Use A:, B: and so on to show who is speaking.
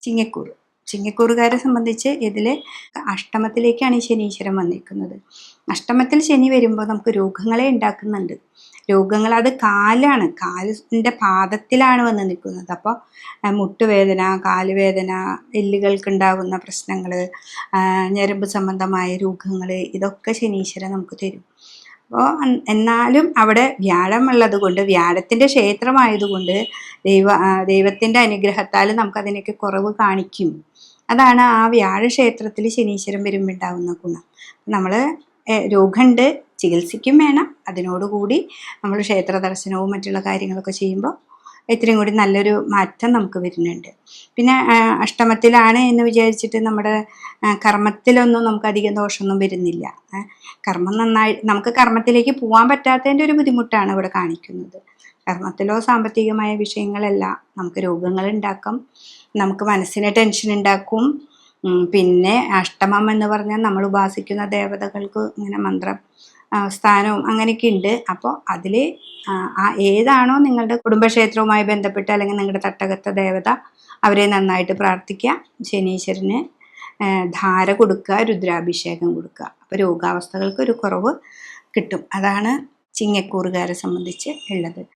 A: ചിങ്ങക്കൂറ്. ചിങ്ങക്കൂറുകാരെ സംബന്ധിച്ച് ഇതിൽ അഷ്ടമത്തിലേക്കാണ് ഈ ശനീശ്വരൻ വന്നിരിക്കുന്നത്. അഷ്ടമത്തിൽ ശനി വരുമ്പോൾ നമുക്ക് രോഗങ്ങളെ ഉണ്ടാക്കുന്നുണ്ട്. രോഗങ്ങൾ അത് കാലാണ്, കാലിൻ്റെ പാദത്തിലാണ് വന്ന് നിൽക്കുന്നത്. അപ്പോൾ മുട്ടുവേദന, കാലുവേദന, എല്ലുകൾക്കുണ്ടാകുന്ന പ്രശ്നങ്ങൾ, ഞരമ്പ് സംബന്ധമായ രോഗങ്ങൾ, ഇതൊക്കെ ശനീശ്വരൻ നമുക്ക് തരും. അപ്പോൾ എന്നാലും അവിടെ വ്യാഴം ഉള്ളത് കൊണ്ട്, വ്യാഴത്തിൻ്റെ ക്ഷേത്രമായതുകൊണ്ട് ദൈവത്തിൻ്റെ അനുഗ്രഹത്താൽ നമുക്കതിനൊക്കെ കുറവ് കാണിക്കും. അതാണ് ആ വ്യാഴക്ഷേത്രത്തിൽ ശനീശ്വരൻ വരുമ്പോൾ ഉണ്ടാകുന്ന ഗുണം. നമ്മൾ രോഗമുണ്ട്, ചികിത്സിക്കും വേണം. അതിനോടുകൂടി നമ്മൾ ക്ഷേത്ര ദർശനവും മറ്റുള്ള കാര്യങ്ങളൊക്കെ ചെയ്യുമ്പോൾ ഇത്രയും കൂടി നല്ലൊരു മാറ്റം നമുക്ക് വരുന്നുണ്ട്. പിന്നെ അഷ്ടമത്തിലാണ് എന്ന് വിചാരിച്ചിട്ട് നമ്മുടെ കർമ്മത്തിലൊന്നും നമുക്ക് അധികം ദോഷമൊന്നും വരുന്നില്ല. കർമ്മം നന്നായി നമുക്ക് കർമ്മത്തിലേക്ക് പോകാൻ പറ്റാത്തതിൻ്റെ ഒരു ബുദ്ധിമുട്ടാണ് ഇവിടെ കാണിക്കുന്നത്. കർമ്മത്തിലോ സാമ്പത്തികമായ വിഷയങ്ങളല്ല, നമുക്ക് രോഗങ്ങൾ ഉണ്ടാക്കാം, നമുക്ക് മനസ്സിന് ടെൻഷൻ ഉണ്ടാക്കും. പിന്നെ അഷ്ടമം എന്ന് പറഞ്ഞാൽ നമ്മൾ ഉപാസിക്കുന്ന ദേവതകൾക്ക് ഇങ്ങനെ മന്ത്രം സ്ഥാനവും അങ്ങനെയൊക്കെ ഉണ്ട്. അപ്പോൾ അതിൽ ഏതാണോ നിങ്ങളുടെ കുടുംബക്ഷേത്രവുമായി ബന്ധപ്പെട്ട്, അല്ലെങ്കിൽ നിങ്ങളുടെ തട്ടകത്തെ ദേവത, അവരെ നന്നായിട്ട് പ്രാർത്ഥിക്കുക. ശനീശ്വരന് ധാര കൊടുക്കുക, രുദ്രാഭിഷേകം കൊടുക്കുക. അപ്പോൾ രോഗാവസ്ഥകൾക്ക് ഒരു കുറവ് കിട്ടും. അതാണ് ചിങ്ങക്കൂറുകാരെ സംബന്ധിച്ച് ഉള്ളത്.